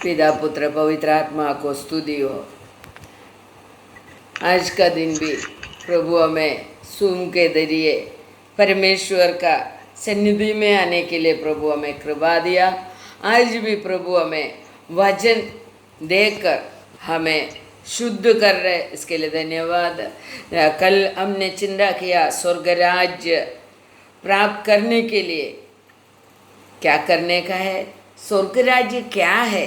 पिता पुत्र पवित्र आत्मा को स्तुति हो। आज का दिन भी प्रभु हमें सूम के जरिए परमेश्वर का सन्निधि में आने के लिए प्रभु हमें कृपा दिया। आज भी प्रभु हमें वचन देकर हमें शुद्ध कर रहे, इसके लिए धन्यवाद। कल हमने चिंता किया स्वर्ग राज्य प्राप्त करने के लिए क्या करने का है, स्वर्ग राज्य क्या है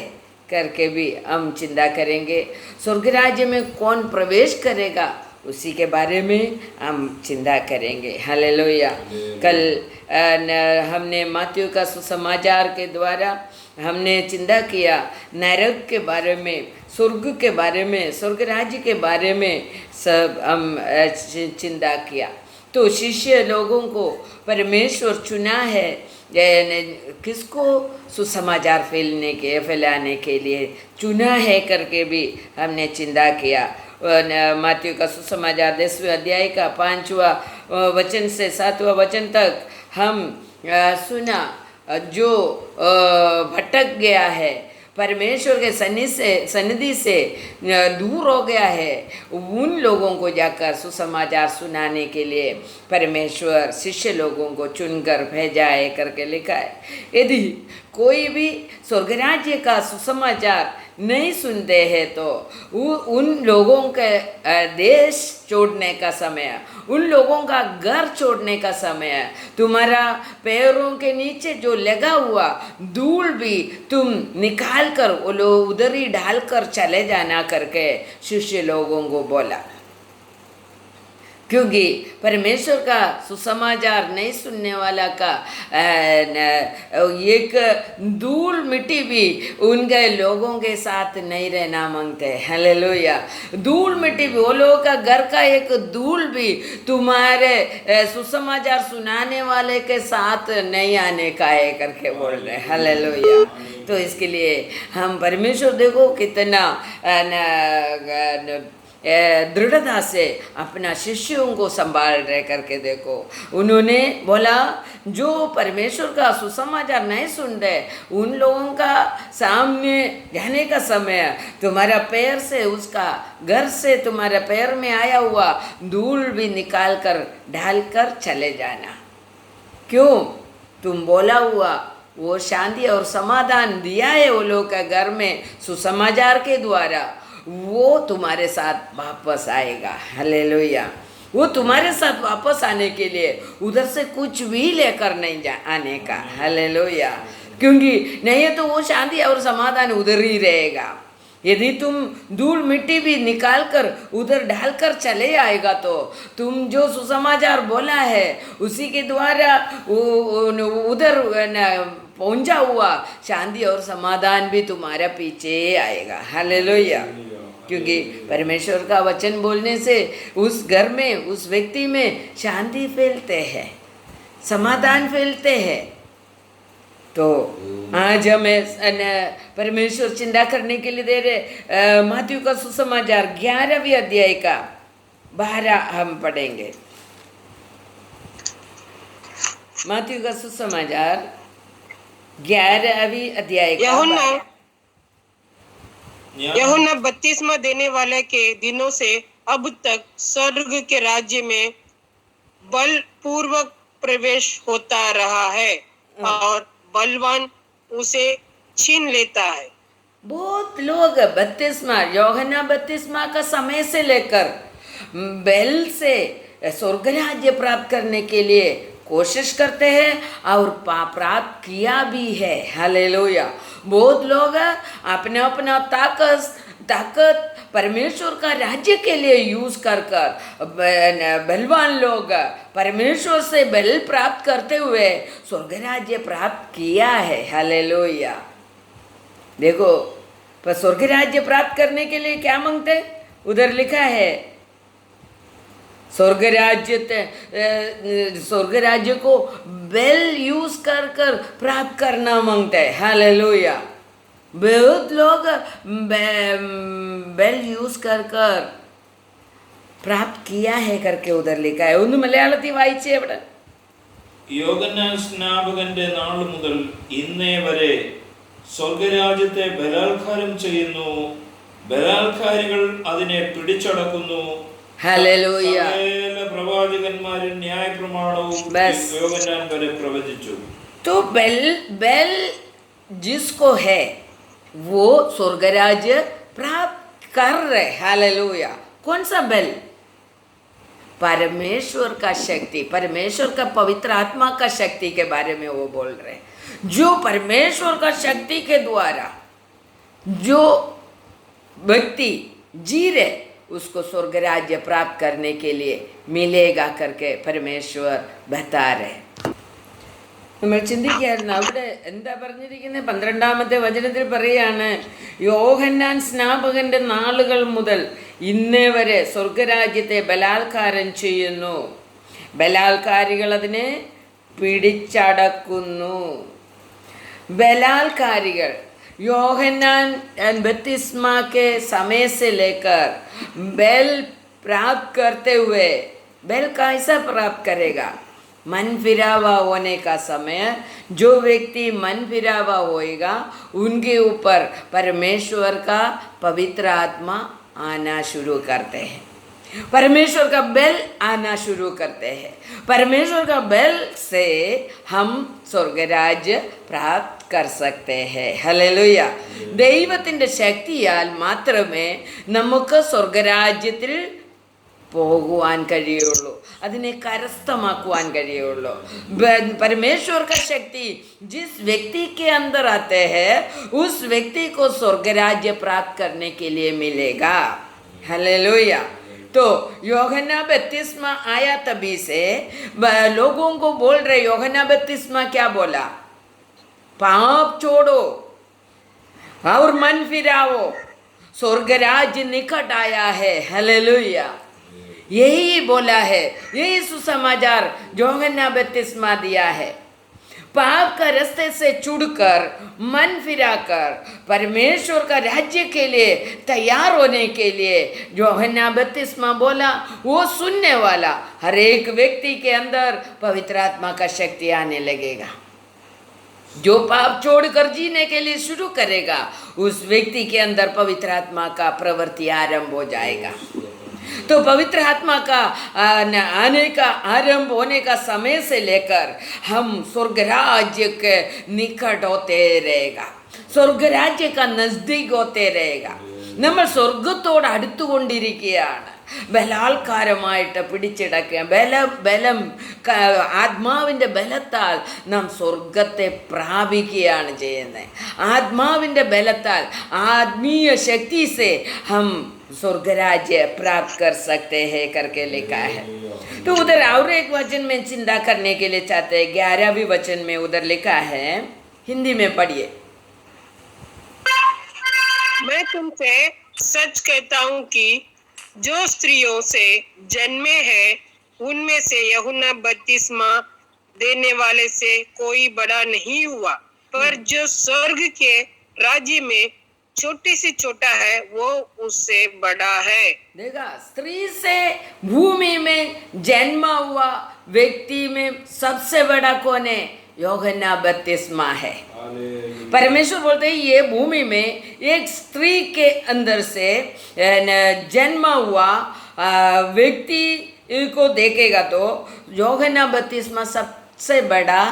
करके भी हम चिंता करेंगे। स्वर्ग राज्य में कौन प्रवेश करेगा उसी के बारे में हम चिंता करेंगे। हालेलुया। कल हमने मत्ती का सुसमाचार के द्वारा हमने चिंता किया नरक के बारे में, स्वर्ग के बारे में, स्वर्ग राज्य के बारे में सब हम चिंता किया। तो शिष्य लोगों को परमेश्वर चुना है किसको सुसमाचार फैलाने के लिए चुना है करके भी हमने चिंता किया। मत्ती का सुसमाचार 10वें अध्याय का 5वां वचन से 7वां वचन तक हम सुना, जो भटक गया है, परमेश्वर के सन्निधि से दूर हो गया है, उन लोगों को जाकर सुसमाचार सुनाने के लिए परमेश्वर शिष्य लोगों को चुनकर भेजा है करके लिखा है। यदि कोई भी स्वर्ग राज्य का सुसमाचार नहीं सुनते हैं तो उन लोगों के देश छोड़ने का समय, उन लोगों का घर छोड़ने का समय, तुम्हारा पैरों के नीचे जो लगा हुआ धूल भी तुम निकाल कर वो लोग उधर ही डाल कर चले जाना करके शिष्य लोगों को बोला। क्योंकि परमेश्वर का सुसमाचार नहीं सुनने वाला का एक धूल मिट्टी भी उनके लोगों के साथ नहीं रहना मांगते। हालेलुया। धूल मिट्टी भी, वो लोगों का घर का एक धूल भी तुम्हारे सुसमाचार सुनाने वाले के साथ नहीं आने का है करके बोल रहे। हालेलुया। तो इसके लिए हम परमेश्वर देखो कितना दृढ़ता से अपना शिष्यों को संभाल रहे करके देखो। उन्होंने बोला जो परमेश्वर का सुसमाचार नहीं सुन रहे उन लोगों का सामने जाने का समय तुम्हारा पैर से, उसका घर से तुम्हारे पैर में आया हुआ धूल भी निकाल कर डाल कर चले जाना। क्यों? तुम बोला हुआ वो शांति और समाधान दिया है वो लोग का घर में सुसमाचार के द्वारा, वो तुम्हारे साथ वापस आएगा। हालेलुया। वो तुम्हारे साथ वापस आने के लिए उधर से कुछ भी लेकर नहीं आने का। हालेलुया। क्योंकि नहीं तो वो शांति और समाधान उधर ही रहेगा। यदि तुम धूल मिट्टी भी निकाल कर उधर डालकर चले आएगा तो तुम जो सुसमाचार बोला है उसी के द्वारा उधर पहुंचा हुआ शांति और समाधान भी तुम्हारा पीछे आएगा। हालेलुया। क्योंकि परमेश्वर का वचन बोलने से उस घर में, उस व्यक्ति में शांति फैलते हैं, समाधान फैलते हैं। तो आज हमें परमेश्वर चिंता करने के लिए दे रहे मत्ती का सुसमाचार 11वें अध्याय का 12 हम पढ़ेंगे। मत्ती का सुसमाचार 11वीं अध्याय का यूहन्ना बपतिस्मा देने वाले के दिनों से अब तक स्वर्ग के राज्य में बलपूर्वक प्रवेश होता रहा है और बलवान उसे छीन लेता है। बहुत लोग बपतिस्मा, यूहन्ना बपतिस्मा का समय से लेकर बैल से स्वर्ग राज्य प्राप्त करने के लिए कोशिश करते हैं और प्राप्त किया भी है। हालेलुया। बहुत लोग अपना अपना ताकत परमेश्वर का राज्य के लिए यूज कर बलवान लोग परमेश्वर से बल प्राप्त करते हुए स्वर्ग राज्य प्राप्त किया है। हालेलुया। देखो, पर स्वर्ग राज्य प्राप्त करने के लिए क्या मांगते? उधर लिखा है स्वर्ग राज्य को बेल यूज कर प्राप्त करना मांगते हैं। हालेलुया। बहुत लोग बेल यूज कर प्राप्त किया है करके उधर लिखा है। ഒന്ന് മലയാളത്തിൽ വായിച്ചേ അവിടെ. യോഹന്നാൻ സ്നാപകന്റെ നാൾ മുതൽ ഇന്നേ വരെ സ്വർഗരാജ്യത്തെ ബലാത്കാരം ചെയ്യുന്നു, ബലാത്കാരികൾ അതിനെ പിടിച്ചടക്കുന്നു. ഹല്ലേലൂയ. സകല പ്രവാചകന്മാരും ന്യായപ്രമാണവും ബസ്. യോഹന്നാൻ വരെ പ്രവചിച്ചു. तो बेल बेल जिसको है वो स्वर्गराज्य प्राप्त कर रहे. हालेलुया. कौन सा बेल? परमेश्वर का शक्ति, परमेश्वर का पवित्र आत्मा का शक्ति के बारे में वो बोल रहे हैं. जो परमेश्वर का शक्ति के द्वारा जो व्यक्ति जी रहे उसको स्वर्ग राज्य प्राप्त करने के लिए मिलेगा करके परमेश्वर बता रहे. നമ്മൾ ചിന്തിക്കായിരുന്നു അവിടെ എന്താ പറഞ്ഞിരിക്കുന്നത്. 12-ാമത്തെ വചനത്തിൽ പറയാണ്, യോഹന്നാൻ സ്നാപകന്റെ നാളുകൾ മുതൽ ഇന്നേ വരെ സ്വർഗരാജ്യത്തെ ബലാത്കാരം ചെയ്യുന്നു, ബലാത്കാരികൾ അതിനെ പിടിച്ചടക്കുന്നു. बलात्कारिகள் योहन्नान बपतिस्मा के समय से लेकर बेल प्राप्त करते हुए, बेल कैसा प्राप्त करेगा? मन फिरावा होने का समय, जो व्यक्ति मन फिरावा होएगा उनके ऊपर परमेश्वर का पवित्र आत्मा आना शुरू करते हैं, परमेश्वर का बेल आना शुरू करते हैं. परमेश्वर का बेल से हम स्वर्गराज्य प्राप्त कर सकते हैं. ഹല്ലേലൂയ. ദൈവത്തിൻ്റെ ശക്തിയാൽ മാത്രമേ നമുക്ക് സ്വർഗരാജ്യത്തിൽ പോകുവാൻ കഴിയുള്ളൂ, അതിനെ കരസ്ഥമാക്കുവാൻ കഴിയുള്ളൂ. परमेश्वर का शक्ति जिस व्यक्ति के अंदर आते हैं उस व्यक्ति को स्वर्गराज्य प्राप्त करने के लिए मिलेगा. हालेलुया. तो यूहन्ना बपतिस्मा आया तभी से लोगों को बोल रहे, यूहन्ना बपतिस्मा क्या बोला? पाप छोड़ो और मन फिराओ, स्वर्गराज्य निकट आया है. हालेलुया. यही बोला है, यही सुसमाचार यूहन्ना बपतिस्मा दिया है. पाप का रास्ते से छुड़कर मन फिराकर परमेश्वर का राज्य के लिए तैयार होने के लिए यूहन्ना बपतिस्मा बोला, वो सुनने वाला हर एक व्यक्ति के अंदर पवित्र आत्मा का शक्ति आने लगेगा. जो पाप छोड़कर जीने के लिए शुरू करेगा उस व्यक्ति के अंदर पवित्र आत्मा का प्रवृत्ति आरंभ हो जाएगा. तो पवित्र आत्मा का आने का आरंभ होने का समय से लेकर हम स्वर्ग राज्य के निकट होते रहेगा, स्वर्ग राज्य का नजदीक होते रहेगा. നമ്മൾ സ്വർഗത്തോട് അടുത്തുകൊണ്ടിരിക്കുകയാണ്. ബലാത്കാരമായിട്ട് പിടിച്ചടക്കുക, ബലം ആത്മാവിൻ്റെ ബലത്താൽ നാം സ്വർഗത്തെ പ്രാപിക്കുകയാണ് ചെയ്യുന്നത്. ആത്മാവിൻ്റെ ബലത്താൽ ആത്മീയ ശക്തി से हम स्वर्ग राज्य प्राप्त कर सकते हैं करके लिखा है. तो उधर और एक वचन में चिंता करने के लिए चाहते हैं. 11वीं वचन में उधर लिखा है, हिंदी में पढ़िए. मैं तुमसे सच कहता हूँ कि जो स्त्रियों से जन्मे हैं उनमें से यूहन्ना बपतिस्मा देने वाले से कोई बड़ा नहीं हुआ, पर जो स्वर्ग के राज्य में छोटे से छोटा है वो उससे बड़ा है. देखा, स्त्री से भूमि में जन्मा हुआ व्यक्ति में सबसे बड़ा कौन है? यूहन्ना बपतिस्मा है. परमेश्वर बोलते हैं ये भूमि में एक स्त्री के अंदर से जन्मा हुआ व्यक्ति को देखेगा तो यूहन्ना बपतिस्मा सबसे बड़ा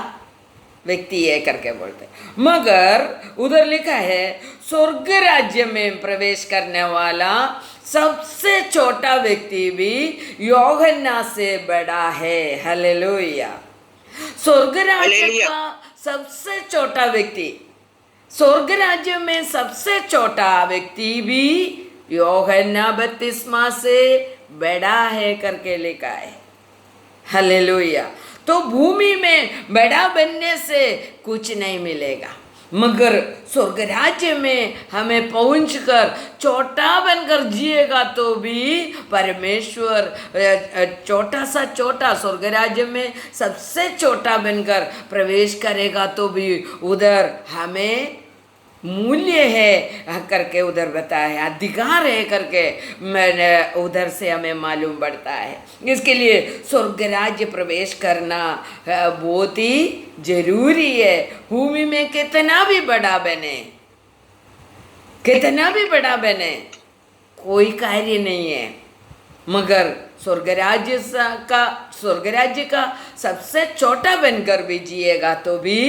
व्यक्ति है करके बोलते. मगर उधर लिखा है स्वर्ग राज्य में प्रवेश करने वाला सबसे छोटा व्यक्ति भी यूहन्ना से बड़ा है. हालेलुया. स्वर्ग राज्य का सबसे छोटा व्यक्ति, स्वर्ग राज्य में सबसे छोटा व्यक्ति भी यूहन्ना बपतिस्मा से बड़ा है करके लिखा है. हालेलुया. तो भूमि में बड़ा बनने से कुछ नहीं मिलेगा, मगर स्वर्ग राज्य में हमें पहुंचकर छोटा बनकर जिएगा तो भी परमेश्वर छोटा सा छोटा स्वर्ग राज्य में सबसे छोटा बनकर प्रवेश करेगा तो भी उधर हमें मूल्य है करके उधर बताया है, अधिकार है करके मैंने उधर से हमें मालूम पड़ता है। इसके लिए स्वर्ग राज्य प्रवेश करना बहुत ही जरूरी है। भूमि में कितना भी बड़ा बने, कितना भी बड़ा बने, कोई कार्य नहीं है, मगर स्वर्ग राज्य का सबसे छोटा बनकर भी जिएगा तो भी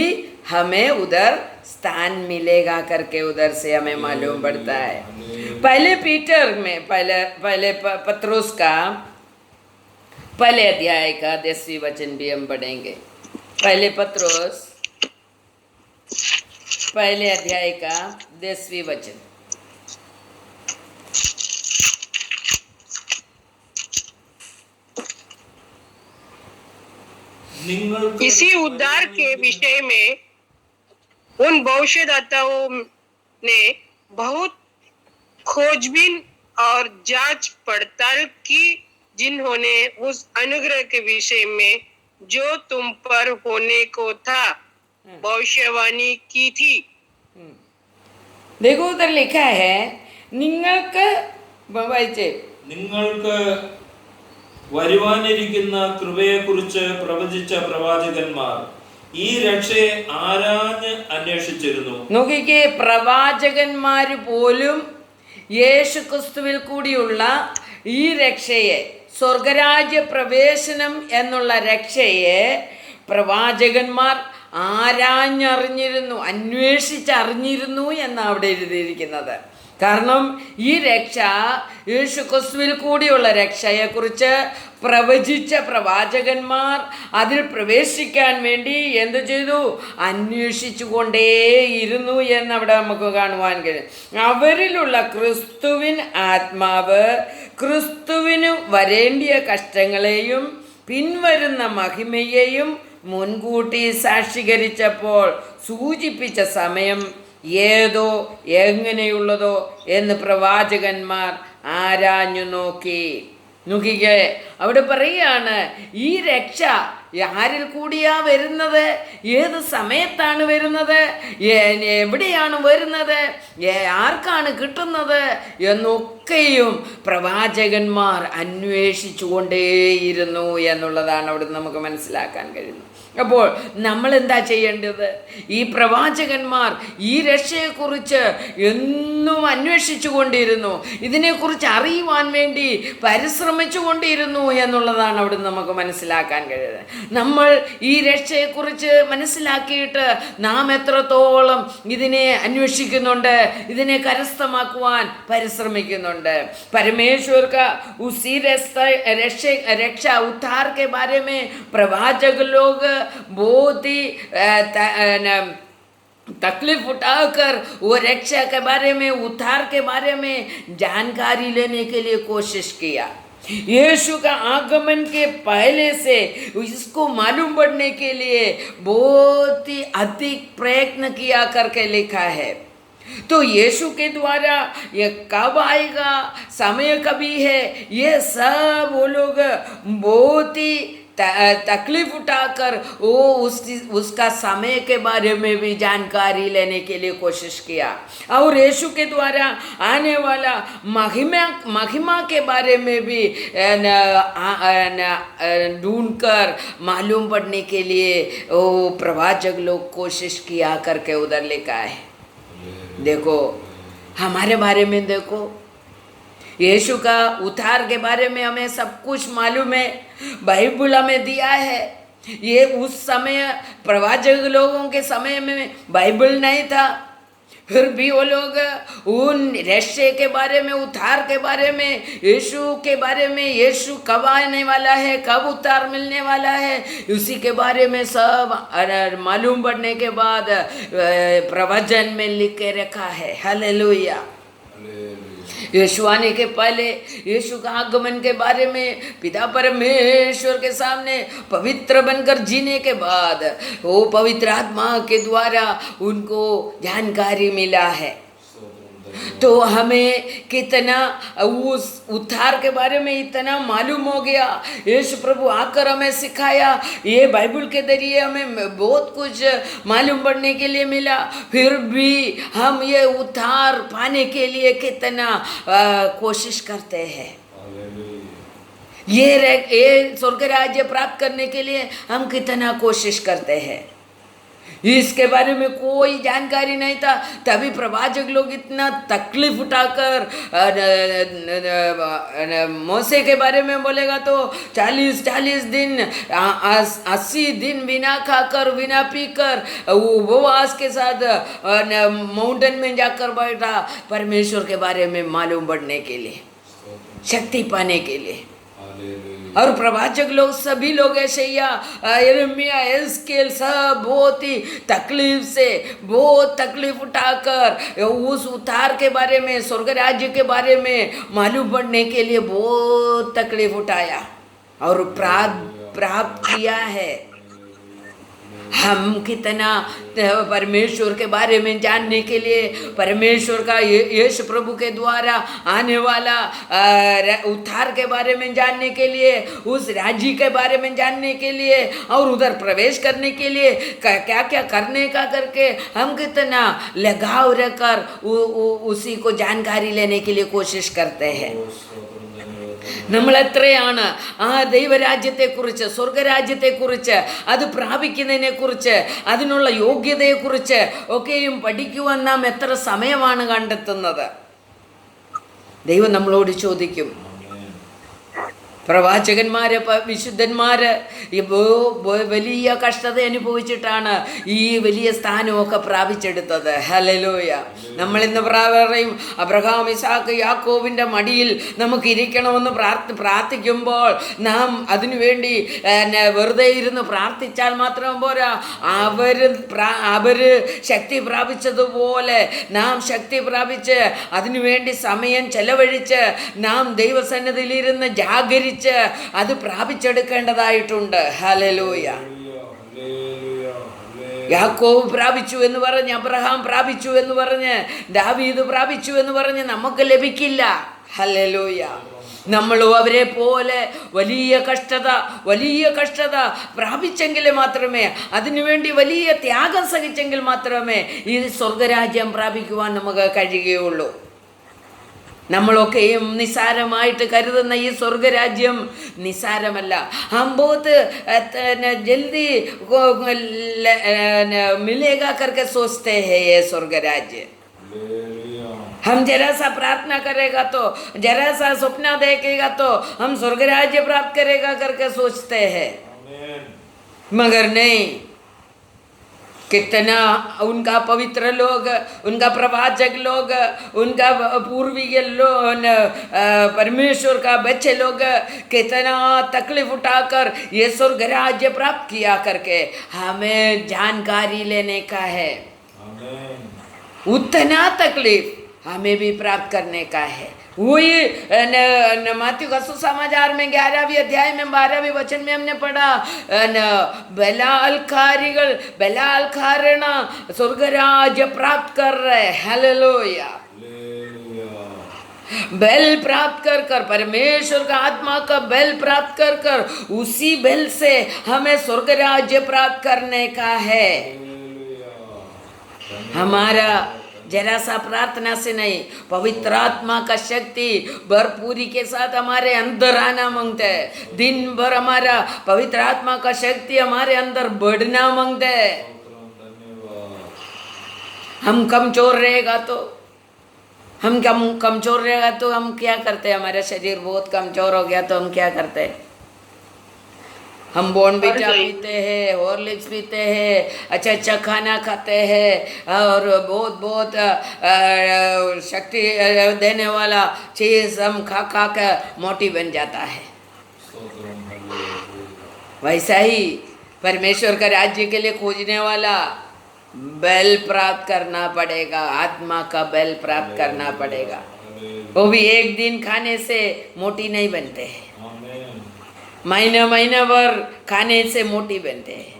हमें उधर स्थान मिलेगा करके उधर से हमें मालूम पड़ता है। पहले पीटर में पहले पत्रोस का पहले अध्याय का 10वीं वचन भी हम पढ़ेंगे। पहले पत्रोस पहले अध्याय का 10वीं वचन। इसी उद्धार के विषय में उन भविष्यद्वक्ताओं ने बहुत खोजबीन और जांच पड़ताल की, जिन्होंने उस अनुग्रह के विषय में जो तुम पर होने को था भविष्यवाणी की थी। देखो उधर लिखा है നിങ്ങൾക്ക് വായിച്ചേ, നിങ്ങൾക്ക് വരുവാനിരിക്കുന്ന കൃപയെക്കുറിച്ച് പ്രവചിച്ച പ്രവാചകന്മാർ ഈ രക്ഷയെ ആരാഞ്ഞ് അന്വേഷിച്ചിരുന്നു. നോക്കിക്കേ, പ്രവാചകന്മാര് പോലും യേശു ക്രിസ്തുവിൽ കൂടിയുള്ള ഈ രക്ഷയെ, സ്വർഗരാജ്യ പ്രവേശനം എന്നുള്ള രക്ഷയെ പ്രവാചകന്മാർ ആരാഞ്ഞറിഞ്ഞിരുന്നു, അന്വേഷിച്ചറിഞ്ഞിരുന്നു എന്നാണ് അവിടെ എഴുതിയിരിക്കുന്നത്. കാരണം ഈ രക്ഷ, യേശു ക്രിസ്തുവിൽ കൂടിയുള്ള രക്ഷയെക്കുറിച്ച് പ്രവചിച്ച പ്രവാചകന്മാർ അതിൽ പ്രവേശിക്കാൻ വേണ്ടി എന്ത് ചെയ്തു? അന്വേഷിച്ചു കൊണ്ടേയിരുന്നു എന്നവിടെ നമുക്ക് കാണുവാൻ കഴിയും. അവരിലുള്ള ക്രിസ്തുവിൻ ആത്മാവ് ക്രിസ്തുവിന് വരേണ്ടിയ കഷ്ടങ്ങളെയും പിൻവരുന്ന മഹിമയെയും മുൻകൂട്ടി സാക്ഷീകരിച്ചപ്പോൾ സൂചിപ്പിച്ച സമയം ഏതോ എങ്ങനെയുള്ളതോ എന്ന് പ്രവാചകന്മാർ ആരാഞ്ഞു നോക്കിക്കേ, അവിടെ പറയുകയാണ് ഈ രക്ഷ ആരിൽ കൂടിയാ വരുന്നത്, ഏത് സമയത്താണ് വരുന്നത്, എവിടെയാണ് വരുന്നത്, ആർക്കാണ് കിട്ടുന്നത് എന്നൊക്കെയും പ്രവാചകന്മാർ അന്വേഷിച്ചു കൊണ്ടേയിരുന്നു എന്നുള്ളതാണ് അവിടെ നമുക്ക് മനസ്സിലാക്കാൻ കഴിയുന്നത്. അപ്പോൾ നമ്മൾ എന്താ ചെയ്യേണ്ടത്? ഈ പ്രവാചകന്മാർ ഈ രക്ഷയെക്കുറിച്ച് എന്നും അന്വേഷിച്ചു കൊണ്ടിരുന്നു, ഇതിനെക്കുറിച്ച് അറിയുവാൻ വേണ്ടി പരിശ്രമിച്ചു കൊണ്ടിരുന്നു എന്നുള്ളതാണ് അവിടെ നമുക്ക് മനസ്സിലാക്കാൻ കഴിയുന്നത്. നമ്മൾ ഈ രക്ഷയെക്കുറിച്ച് മനസ്സിലാക്കിയിട്ട് നാം എത്രത്തോളം ഇതിനെ അന്വേഷിക്കുന്നുണ്ട്, ഇതിനെ കരസ്ഥമാക്കുവാൻ പരിശ്രമിക്കുന്നുണ്ട്. परमेश्वर का उसी रक्षा उद्धार के बारे में प्रवाचक लोग बहुत ही तकलीफ उठाकर वो रक्षा के बारे में, उद्धार के बारे में जानकारी लेने के लिए कोशिश किया. यीशु का आगमन के पहले से इसको मालूम पड़ने के लिए बहुत ही अधिक प्रयत्न किया करके लिखा है. तो यीशु के द्वारा ये कब आएगा, समय कभी है, ये सब वो लोग बहुत ही तकलीफ उठाकर वो उसका समय के बारे में भी जानकारी लेने के लिए कोशिश किया. और यीशु के द्वारा आने वाला महिमा के बारे में भी ढूंढकर मालूम पड़ने के लिए वो प्रवाचक लोग कोशिश किया करके उधर लिखा है. देखो हमारे बारे में, देखो यीशु का उद्धार के बारे में हमें सब कुछ मालूम है, बाइबल हमें दिया है. ये उस समय प्रवाचक लोगों के समय में बाइबल नहीं था, फिर भी वो लोग उन रक्षे के बारे में, उद्धार के बारे में, यीशु के बारे में, यीशु कब आने वाला है, कब उद्धार मिलने वाला है, उसी के बारे में सब मालूम पड़ने के बाद प्रवचन में लिख के रखा है. हालेलुया. यीशु आने के पहले, यीशु का आगमन के बारे में पिता परमेश्वर के सामने पवित्र बनकर जीने के बाद वो पवित्र आत्मा के द्वारा उनको जानकारी मिला है. तो हमें कितना उस उद्धार के बारे में इतना मालूम हो गया। यीशु प्रभु आकर हमें सिखाया, ये बाइबल के जरिए हमें बहुत कुछ मालूम पड़ने के लिए मिला। फिर भी हम ये उद्धार पाने के लिए कितना कोशिश करते हैं। ये स्वर्ग राज्य प्राप्त करने के लिए हम कितना कोशिश करते हैं, इसके बारे में कोई जानकारी नहीं था। तभी प्रवाचक लोग इतना तकलीफ उठाकर मूसा के बारे में बोलेगा तो 40 दिन 80 दिन बिना खाकर बिना पीकर उपवास के साथ माउंटेन में जाकर बैठा परमेश्वर के बारे में मालूम पड़ने के लिए, शक्ति पाने के लिए। और प्रवाचक लोग सभी लोग यशायाह, यिर्मयाह, एहezकेल सब बहुत ही तकलीफ से, बहुत तकलीफ उठाकर उस उद्धार के बारे में, स्वर्ग राज्य के बारे में मालूम पड़ने के लिए बहुत तकलीफ उठाया और प्राप्त किया है। हम कितना परमेश्वर के बारे में जानने के लिए, परमेश्वर का यीशु प्रभु के द्वारा आने वाला उद्धार के बारे में जानने के लिए, उस राज्य के बारे में जानने के लिए और उधर प्रवेश करने के लिए क्या क्या करने का करके हम कितना लगाव रखकर उसी को जानकारी लेने के लिए कोशिश करते हैं। നമ്മളെത്രയാണ് ആ ദൈവരാജ്യത്തെക്കുറിച്ച്, സ്വർഗരാജ്യത്തെക്കുറിച്ച്, അത് പ്രാപിക്കുന്നതിനെക്കുറിച്ച്, അതിനുള്ള യോഗ്യതയെക്കുറിച്ച് ഒക്കെയും പഠിക്കുവാൻ നാം എത്ര സമയമാണ് കണ്ടെത്തുന്നത്? ദൈവം നമ്മളോട് ചോദിക്കും. പ്രവാചകന്മാര്, വിശുദ്ധന്മാര് വലിയ കഷ്ടത അനുഭവിച്ചിട്ടാണ് ഈ വലിയ സ്ഥാനമൊക്കെ പ്രാപിച്ചെടുത്തത്. ഹല്ലേലൂയ. നമ്മളിന്ന് പറയും അബ്രഹാം, ഇസാക്ക്, യാക്കോബിൻ്റെ മടിയിൽ നമുക്ക് ഇരിക്കണമെന്ന് പ്രാർത്ഥിക്കുമ്പോൾ നാം അതിനുവേണ്ടി വെറുതെ ഇരുന്ന് പ്രാർത്ഥിച്ചാൽ മാത്രം പോരാ. അവര് ശക്തി പ്രാപിച്ചതുപോലെ നാം ശക്തി പ്രാപിച്ച് അതിനുവേണ്ടി സമയം ചെലവഴിച്ച് നാം ദൈവസന്നിധിയിലിരുന്ന് ജാഗരിച്ച് അത് പ്രാപിച്ചെടുക്കേണ്ടതായിട്ടുണ്ട്. ഹല്ലേലൂയ. യാക്കോബ് പ്രാപിച്ചു എന്ന് പറഞ്ഞ്, അബ്രഹാം പ്രാപിച്ചു എന്ന് പറഞ്ഞ്, ദാവീദ് പ്രാപിച്ചു എന്ന് പറഞ്ഞ് നമുക്ക് ലഭിക്കില്ല. ഹല്ലേലൂയ. നമ്മളും അവരെ പോലെ വലിയ കഷ്ടത പ്രാപിച്ചെങ്കിൽ മാത്രമേ, അതിനുവേണ്ടി വലിയ ത്യാഗം സഹിച്ചെങ്കിൽ മാത്രമേ ഈ സ്വർഗരാജ്യം പ്രാപിക്കുവാൻ നമുക്ക് കഴിയുകയുള്ളൂ. നമ്മളൊക്കെയും നിസാരമായിട്ട് കരുതുന്ന ഈ സ്വർഗരാജ്യം നിസാരമല്ല. हम बहुत जल्दी मिलेगा करके सोचते हैं ये स्वर्ग राज्य. हम जरा सा प्रार्थना करेगा तो, जरा सा सपना देखेगा तो हम स्वर्ग राज्य प्राप्त करेगा करके सोचते हैं, मगर नहीं. कितना उनका पवित्र लोग, उनका प्रवाचक लोग, उनका पूर्वीय लोग, परमेश्वर का बच्चे लोग कितना तकलीफ उठाकर ये स्वर्ग राज्य प्राप्त किया करके हमें जानकारी लेने का है. उतना तकलीफ हमें भी प्राप्त करने का है. वही मत्ती का सुसमाचार में 11वीं अध्याय में 12वें वचन में हमने पढ़ा, बलात्कारण स्वर्गराज्य प्राप्त कर रहे. हालेलुया. बल प्राप्त कर परमेश्वर का आत्मा का बल प्राप्त कर उसी बल से हमें स्वर्ग राज्य प्राप्त करने का है. हमारा जरा सा प्रार्थना से नहीं, पवित्र आत्मा का शक्ति भरपूरी के साथ हमारे अंदर आना मांगते हैं. दिन भर हमारा पवित्र आत्मा का शक्ति हमारे अंदर बढ़ना मांगते हैं. हम कमजोर रहेगा तो हम क्या करते हैं? हमारा शरीर बहुत कमजोर हो गया तो हम क्या करते हैं? हम बॉर्नवीटा पीते हैं, हॉर्लिक्स पीते हैं, अच्छा खाना खाते हैं और बहुत शक्ति देने वाला चीज़ हम खा कर मोटी बन जाता है. वैसा ही परमेश्वर का राज्य के लिए खोजने वाला बल प्राप्त करना पड़ेगा, आत्मा का बल प्राप्त करना पड़ेगा. वो भी एक दिन खाने से मोटी नहीं बनते हैं, महीना भर खाने से मोटी बनते हैं.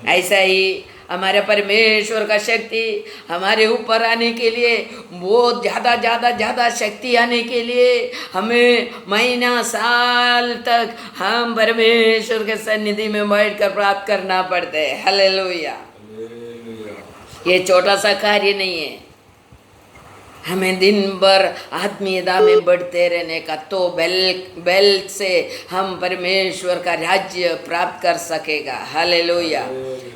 ऐसा ही हमारे परमेश्वर का शक्ति हमारे ऊपर आने के लिए, बहुत ज़्यादा ज़्यादा ज़्यादा शक्ति आने के लिए हमें महीना साल तक हम परमेश्वर के सन्निधि में बैठकर प्राप्त करना पड़ता है। हालेलुया। ये छोटा सा कार्य नहीं है। हमें दिन भर आत्मीयता में बढ़ते रहने का, तो बेल से हम परमेश्वर का राज्य प्राप्त कर सकेगा। हालेलुया।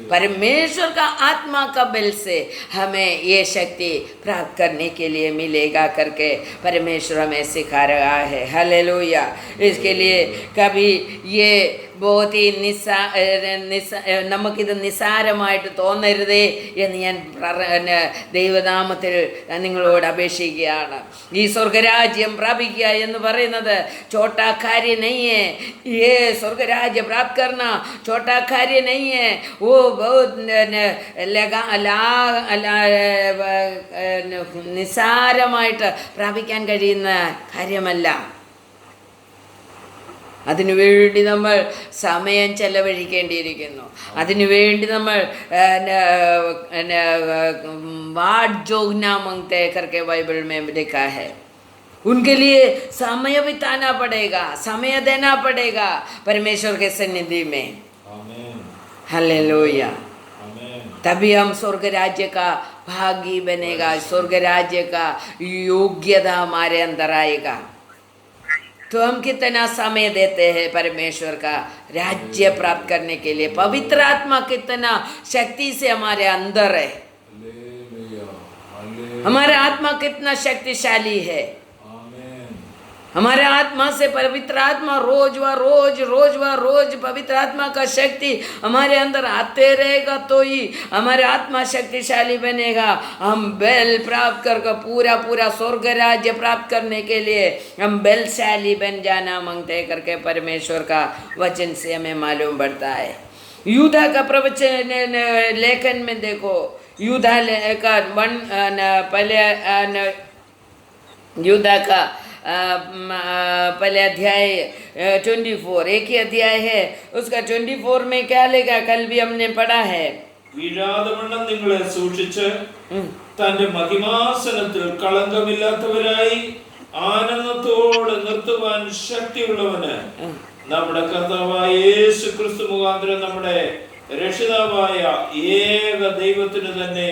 परमेश्वर का आत्मा का बेल से हमें ये शक्ति प्राप्त करने के लिए मिलेगा करके परमेश्वर हमें सिखा रहा है। हालेलुया। इसके लिए कभी ये बहुत ही നമുക്കിത് നിസ്സാരമായിട്ട് തോന്നരുതേ എന്ന് ഞാൻ ദൈവനാമത്തിൽ നിങ്ങളോട് അപേക്ഷിക്കുകയാണ്. ഈ സ്വർഗരാജ്യം പ്രാപിക്കുക എന്ന് പറയുന്നത് छोटा कार्य नहीं है। ये स्वर्गराज्य प्राप्त करना छोटा कार्य नहीं है। वो बहुत നിസ്സാരമായിട്ട് പ്രാപിക്കാൻ കഴിയുന്ന കാര്യമല്ല. അതിനുവേണ്ടി നമ്മൾ സമയം ചെലവഴിക്കേണ്ടിയിരിക്കുന്നു. അതിനുവേണ്ടി നമ്മൾ वाट जोगना मांगते करके बाइबल में लिखा है। उनके लिए समय बिताना पड़ेगा, समय देना पड़ेगा परमेश्वर के सन्निधि में। हालेलुया। तभी हम स्वर्ग राज्य का भागी बनेगा, स्वर्ग राज्य का योग्यता हमारे अंदर आएगा। तो हम कितना समय देते हैं परमेश्वर का राज्य प्राप्त करने के लिए। पवित्र आत्मा कितना शक्ति से हमारे अंदर है। हमारा आत्मा कितना शक्तिशाली है। हमारे आत्मा से पवित्र आत्मा रोज व रोज पवित्र आत्मा का शक्ति हमारे अंदर आते रहेगा, तो ही हमारे आत्मा शक्तिशाली बनेगा। हम बेल प्राप्त करके पूरा स्वर्ग राज्य प्राप्त करने के लिए हम बलशाली बन जाना मांगते करके परमेश्वर का वचन से हमें मालूम पड़ता है। यूदा का प्रवचन लेखन में देखो, यूदा का पहले यूदा का पहले अध्याय 24, एक ही अध्याय है, उसका 24 में क्या लिखा, कल भी हमने पढ़ा है। വീഴാതവണ്ണം നിങ്ങളെ സൂക്ഷിച്ച് തന്റെ മഹിമാസനത്തിൽ കളങ്കമില്ലാത്തവരായി ആനന്ദത്തോടെ നിർത്തുവാൻ ശക്തിയുള്ളവന് നമ്മുടെ കർത്താവായ യേശു ക്രിസ്തു മുഖാന്തരം നമ്മുടെ രക്ഷിതാവായ ഏക ദൈവത്തിന് തന്നെ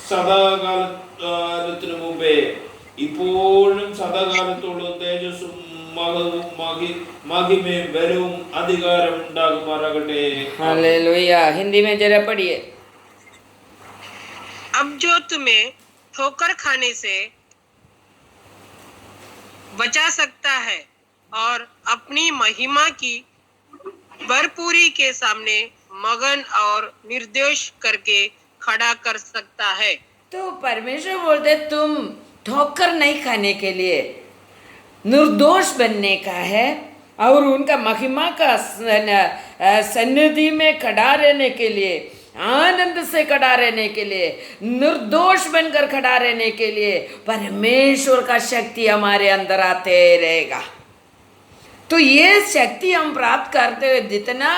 സദാകാലത്തിനു മുമ്പേ ഇപ്പോഴും സദാകാലത്തോളം തേജസ്സും महिमें बलവും अधिकारम ഉണ്ടാകുമാറാകട്ടെ। हालेलुया। हिंदी में जरा पढ़िए। अब जो तुम्हें ठोकर खाने से बचा सकता है और अपनी महिमा की भरपूरी के सामने मगन और निर्दोष करके खड़ा कर सकता है। तो परमेश्वर बोलते तुम ठोकर नहीं खाने के लिए, निर्दोष बनने का है और उनका महिमा का सन्निधि में खड़ा रहने के लिए, आनंद से खड़ा रहने के लिए, निर्दोष बनकर खड़ा रहने के लिए परमेश्वर का शक्ति हमारे अंदर आते रहेगा। तो ये शक्ति हम प्राप्त करते हुए, जितना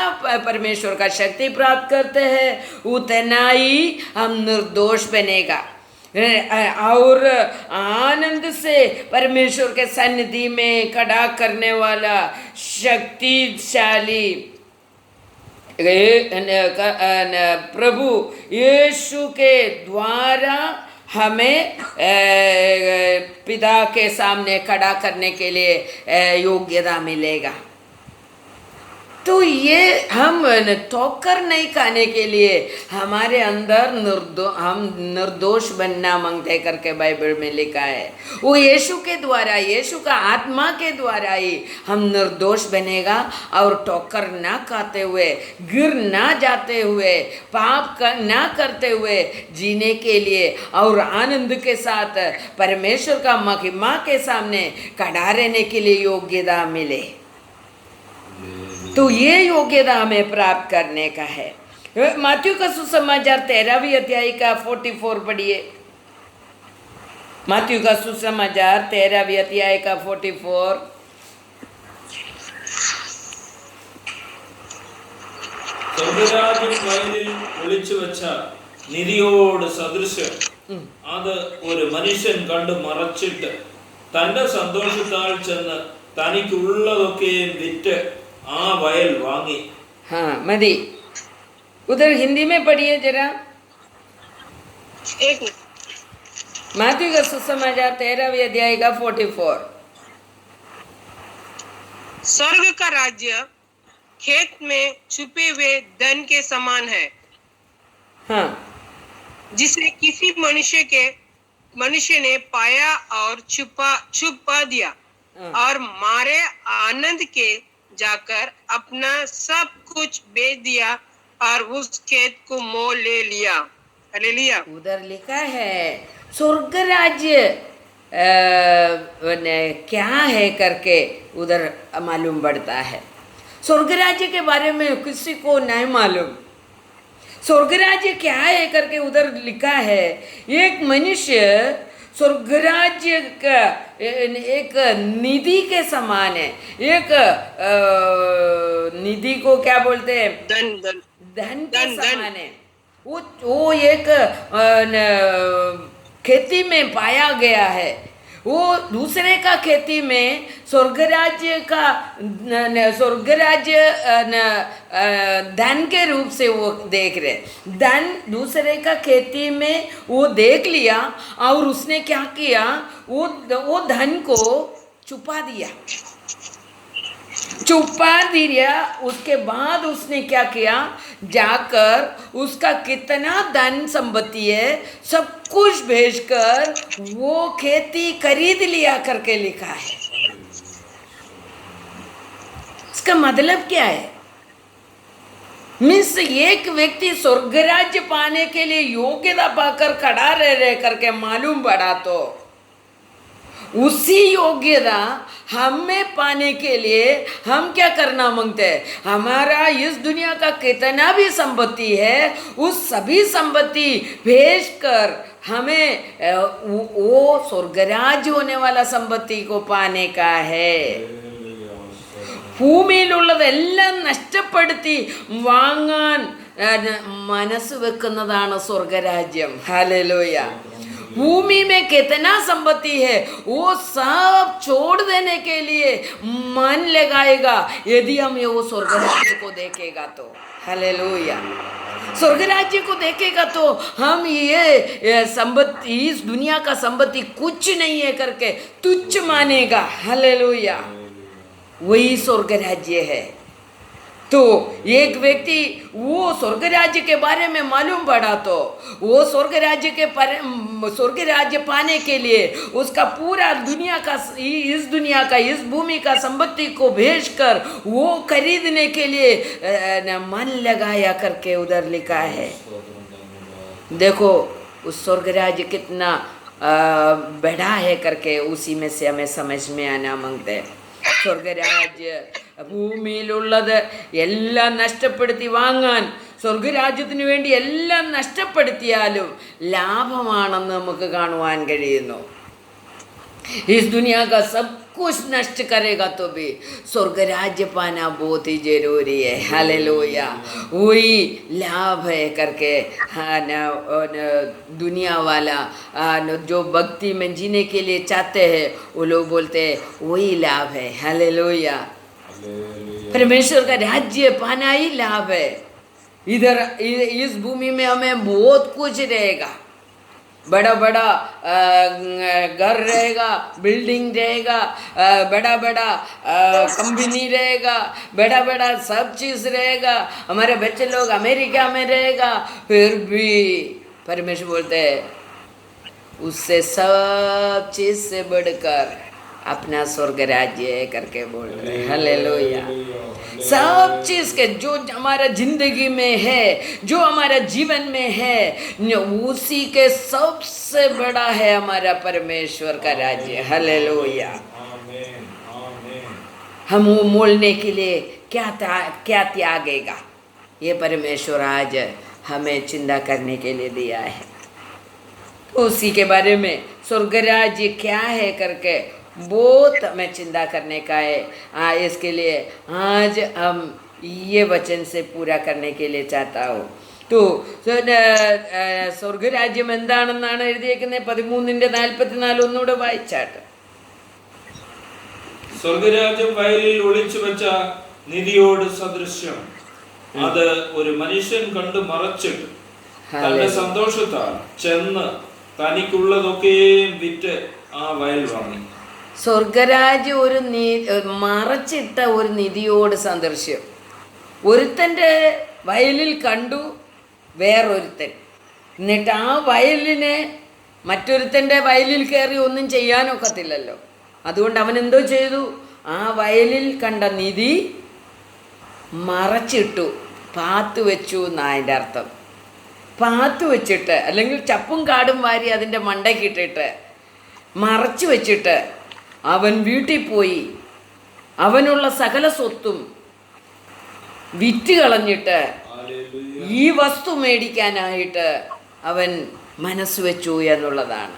परमेश्वर का शक्ति प्राप्त करते हैं उतना ही हम निर्दोष बनेगा और आनंद से परमेश्वर के सन्निधि में खड़ा करने वाला शक्तिशाली प्रभु यीशु के द्वारा हमें पिता के सामने खड़ा करने के लिए योग्यता मिलेगा। तो ये हम ठोकर नहीं खाने के लिए हमारे अंदर हम निर्दोष बनना मांगते करके बाइबल में लिखा है। वो यीशु के द्वारा, यीशु का आत्मा के द्वारा ही हम निर्दोष बनेगा और ठोकर ना खाते हुए, गिर ना जाते हुए, पाप ना करते हुए जीने के लिए और आनंद के साथ परमेश्वर का महिमा के सामने खड़ा रहने के लिए योग्यता मिले। तो ये योग्यता हमें प्राप्त करने का है। मत्ती का सुसमाचार 13वीं अध्याय का 44 पढ़िए। मत्ती का सुसमाचार 13वीं अध्याय का 44। സ്വർഗരാജ്യം വയലിൽ ഒളിച്ചു വെച്ച നിധിയോട് സദൃശം. അത് ഒരു മനുഷ്യൻ കണ്ട് മറച്ചിട്ട് തന്റെ സന്തോഷത്താൽ ചെന്ന് തനിക്കുള്ളതൊക്കെയും വിറ്റ് ആ വയൽ വാങ്ങി. हाँ मदी उधर हिंदी में पढ़िए जरा. एक मिनट। मैथ्यू का सुसमाचार 13वें अध्याय का 44. स्वर्ग का राज्य खेत में छुपे हुए धन के समान है, हाँ जिसे किसी मनुष्य ने पाया और छुपा दिया हाँ. और मारे आनंद के जाकर अपना सब कुछ बेच दिया और उस खेत को मोल ले लिया। हालेलुया। उधर लिखा है स्वर्ग राज्य क्या है करके उधर मालूम पड़ता है. स्वर्ग राज्य के बारे में किसी को नहीं मालूम. स्वर्ग राज्य क्या है करके उधर लिखा है. एक मनुष्य स्वर्ग राज्य का एक निधि के समान है. एक निधि को क्या बोलते हैं? धन धन धन के धन, धन। समान है. वो एक खेती में पाया गया है. वो दूसरे का खेती में स्वर्ग राज्य धन के रूप से वो देख रहे. धन दूसरे का खेती में वो देख लिया और उसने क्या किया, वो धन को छुपा दिया. उसके बाद उसने क्या किया, जाकर उसका कितना धन संपत्ति है सब कुछ भेजकर वो खेती खरीद लिया करके लिखा है. इसका मतलब क्या है? मीन्स एक व्यक्ति स्वर्ग राज्य पाने के लिए योग्यता पाकर खड़ा रह करके मालूम पड़ा तो उसी योग्यता हमें पाने के लिए हम क्या करना मांगते हैं. हमारा इस दुनिया का कितना भी संपत्ति है उस सभी संपत्ति भेजकर हमें वो स्वर्गराज होने वाला संपत्ति को पाने का है. ഭൂമിയിലുള്ളതെല്ലാം നഷ്ടപ്പെടുത്തി വാങ്ങാൻ മനസ്സ് വെക്കുന്നതാണ് സ്വർഗരാജ്യം. ഹല്ലേലൂയ. भूमि में कितना संपत्ति है वो सब छोड़ देने के लिए मन लगाएगा यदि हम ये वो स्वर्ग राज्य को देखेगा तो. हालेलुया. स्वर्ग राज्य को देखेगा तो हम ये संपत्ति इस दुनिया का संपत्ति कुछ नहीं है करके तुच्छ मानेगा. हालेलुया. वही स्वर्ग राज्य है. तो एक व्यक्ति वो स्वर्ग राज्य के बारे में मालूम पड़ा तो वो स्वर्ग राज्य पाने के लिए उसका पूरा इस दुनिया का इस भूमि का संपत्ति को भेजकर वो खरीदने के लिए मन लगाया करके उधर लिखा है. देखो उस स्वर्ग राज्य कितना बड़ा है करके उसी में से हमें समझ में आना मांगते हैं. സ്വർഗരാജ്യ ഭൂമിയിലുള്ളത് എല്ലാം നഷ്ടപ്പെടുത്തി വാങ്ങാൻ സ്വർഗരാജ്യത്തിന് വേണ്ടി എല്ലാം നഷ്ടപ്പെടുത്തിയാലും ലാഭമാണെന്ന് നമുക്ക് കാണുവാൻ കഴിയുന്നു. इस दुनिया का सब कुछ नष्ट करेगा तो भी स्वर्ग राज्य पाना बहुत ही जरूरी है. हालेलुया. वही लाभ है करके दुनिया वाला जो भक्ति में जीने के लिए चाहते हैं वो लोग बोलते हैं वही लाभ है. हालेलुया. परमेश्वर का राज्य पाना ही लाभ है. इधर इस भूमि में हमें बहुत कुछ रहेगा. बड़ा बड़ा घर रहेगा, बिल्डिंग रहेगा, बड़ा बड़ा कंपनी रहेगा, बड़ा बड़ा सब चीज़ रहेगा. हमारे बच्चे लोग अमेरिका में रहेगा. फिर भी परमेश्वर बोलते हैं उससे सब चीज़ से बढ़कर अपना स्वर्ग राज्य है करके बोल रहे हैं. हालेलुया. सब चीज़ के जो हमारा जिंदगी में है, जो हमारा जीवन में है, उसी के सबसे बड़ा है हमारा परमेश्वर का राज्य. हालेलुया. हम वो मोलने के लिए क्या त्यागेगा ये परमेश्वर आज हमें चिंता करने के लिए दिया है. उसी के बारे में स्वर्ग राज्य क्या है करके बहुत हमें चिंता करने का है. इसके लिए आज हम ये वचन से पूरा करने के लिए चाहता हूँ. तो സ്വർഗരാജ്യം എന്താണെന്നാണ് എഴുതിയേക്കുന്നത്? 13:44 ഒന്നുകൂടെ വായിച്ചാട്ട്. സ്വർഗരാജ്യം വയലിൽ ഒളിച്ചു വെച്ച നിധിയോട് സദൃശ്യം. അത് ഒരു മനുഷ്യൻ കണ്ട് മറച്ചിട്ട് തന്റെ സന്തോഷത്താൽ ചെന്ന് തനിക്കുള്ളതൊക്കെയും വിറ്റ് ആ വയൽ വാങ്ങി. സ്വർഗരാജ്യം ഒരു മറച്ചിട്ട ഒരു നിധിയോട് സദൃശ്യം. ഒരുത്തൻ്റെ വയലിൽ കണ്ടു വേറൊരുത്തൻ, എന്നിട്ട് ആ വയലിനെ മറ്റൊരുത്തൻ്റെ വയലിൽ കയറി ഒന്നും ചെയ്യാനൊക്കത്തില്ലല്ലോ. അതുകൊണ്ട് അവൻ എന്തോ ചെയ്തു? ആ വയലിൽ കണ്ട നിധി മറച്ചിട്ടു, പാത്തു വെച്ചു എന്നാണ് അതിൻ്റെ അർത്ഥം. പാത്തു വെച്ചിട്ട്, അല്ലെങ്കിൽ ചപ്പും കാടും വാരി അതിൻ്റെ മണ്ടയ്ക്കിട്ടിട്ട് മറച്ചു വെച്ചിട്ട് അവൻ വീട്ടിൽ പോയി അവനുള്ള സകല സ്വത്തും വിറ്റ് കളഞ്ഞിട്ട് ഈ വസ്തു മേടിക്കാനായിട്ട് അവൻ മനസ്സ് വെച്ചു എന്നുള്ളതാണ്.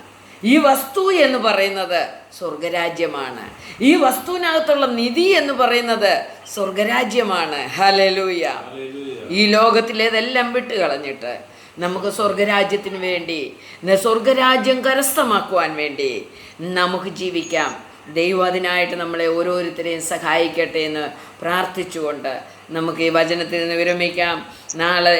ഈ വസ്തു എന്ന് പറയുന്നത് സ്വർഗരാജ്യമാണ്. ഈ വസ്തുവിനകത്തുള്ള നിധി എന്ന് പറയുന്നത് സ്വർഗരാജ്യമാണ്. ഹല്ലേലൂയ. ഈ ലോകത്തിലേതെല്ലാം വിട്ട് കളഞ്ഞിട്ട് നമുക്ക് സ്വർഗരാജ്യത്തിന് വേണ്ടി, സ്വർഗരാജ്യം കരസ്ഥമാക്കുവാൻ വേണ്ടി നമുക്ക് ജീവിക്കാം. ദൈവം അതിനായിട്ട് നമ്മളെ ഓരോരുത്തരെയും സഹായിക്കട്ടെ എന്ന് പ്രാർത്ഥിച്ചുകൊണ്ട് നമുക്ക് ഈ വചനത്തിൽ നിന്ന് വിരമിക്കാം. നാളെ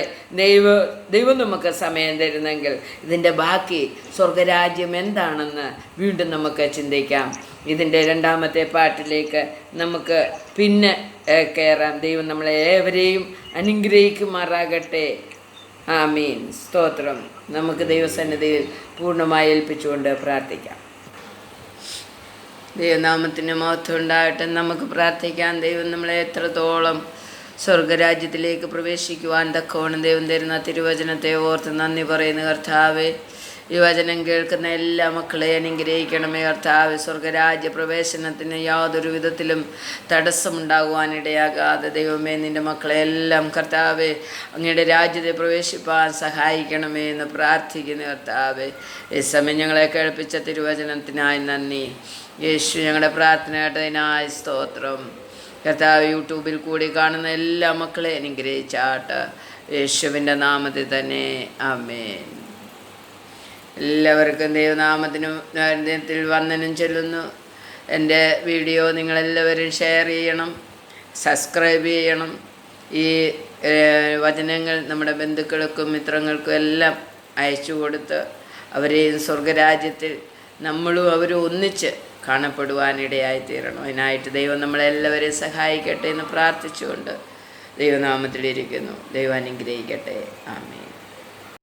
ദൈവം നമുക്ക് സമയം തരുന്നെങ്കിൽ ഇതിൻ്റെ ബാക്കി സ്വർഗരാജ്യം എന്താണെന്ന് വീണ്ടും നമുക്ക് ചിന്തിക്കാം. ഇതിൻ്റെ രണ്ടാമത്തെ പാട്ടിലേക്ക് നമുക്ക് പിന്നെ കയറാം. ദൈവം നമ്മളെ ഏവരെയും അനുഗ്രഹിക്കുമാറാകട്ടെ. ആമീൻ. സ്തോത്രം. നമുക്ക് ദൈവസന്നിധിയിൽ പൂർണ്ണമായി ഏൽപ്പിച്ചുകൊണ്ട് പ്രാർത്ഥിക്കാം. ദൈവനാമത്തിന് മഹത്വം ഉണ്ടാകട്ടെ. നമുക്ക് പ്രാർത്ഥിക്കാം. ദൈവം നമ്മളെ എത്രത്തോളം സ്വർഗരാജ്യത്തിലേക്ക് പ്രവേശിക്കുവാൻ തക്കവണ്ണം ദൈവം തരുന്ന തിരുവചനത്തെ ഓർത്ത് നന്ദി പറയുന്ന കർത്താവേ, ഈ വചനം കേൾക്കുന്ന എല്ലാ മക്കളെ അനുഗ്രഹിക്കണമേ കർത്താവേ. സ്വർഗരാജ്യ പ്രവേശനത്തിന് യാതൊരു വിധത്തിലും തടസ്സമുണ്ടാകുവാനിടയാകാതെ ദൈവമേ, നിൻ്റെ മക്കളെ എല്ലാം കർത്താവേ അങ്ങയുടെ രാജ്യത്തെ പ്രവേശിപ്പാൻ സഹായിക്കണമേ എന്ന് പ്രാർത്ഥിക്കുന്നു കർത്താവേ. ഈ സമയം ഞങ്ങളെ കേൾപ്പിച്ച തിരുവചനത്തിനായി നന്ദി. യേശു ഞങ്ങളുടെ പ്രാർത്ഥന കേട്ടതിനായി സ്തോത്രം. കർത്താവ് യൂട്യൂബിൽ കൂടി കാണുന്ന എല്ലാ മക്കളെ അനുഗ്രഹിച്ചാട്ട് യേശുവിൻ്റെ നാമത്തിൽ തന്നെ ആമേൻ. എല്ലാവർക്കും ദൈവനാമത്തിൽ വന്ദനം ചൊല്ലുന്നു. എൻ്റെ വീഡിയോ നിങ്ങളെല്ലാവരും ഷെയർ ചെയ്യണം, സബ്സ്ക്രൈബ് ചെയ്യണം. ഈ വചനങ്ങൾ നമ്മുടെ ബന്ധുക്കൾക്കും മിത്രങ്ങൾക്കും എല്ലാം അയച്ചു കൊടുത്ത് അവരെയും സ്വർഗരാജ്യത്തിൽ നമ്മളും അവരും ഒന്നിച്ച് കാണപ്പെടുവാനിടയായിത്തീരണം. അതിനായിട്ട് ദൈവം നമ്മളെല്ലാവരെയും സഹായിക്കട്ടെ എന്ന് പ്രാർത്ഥിച്ചുകൊണ്ട് ദൈവനാമത്തിലിരിക്കുന്നു. ദൈവം അനുഗ്രഹിക്കട്ടെ. ആമേൻ.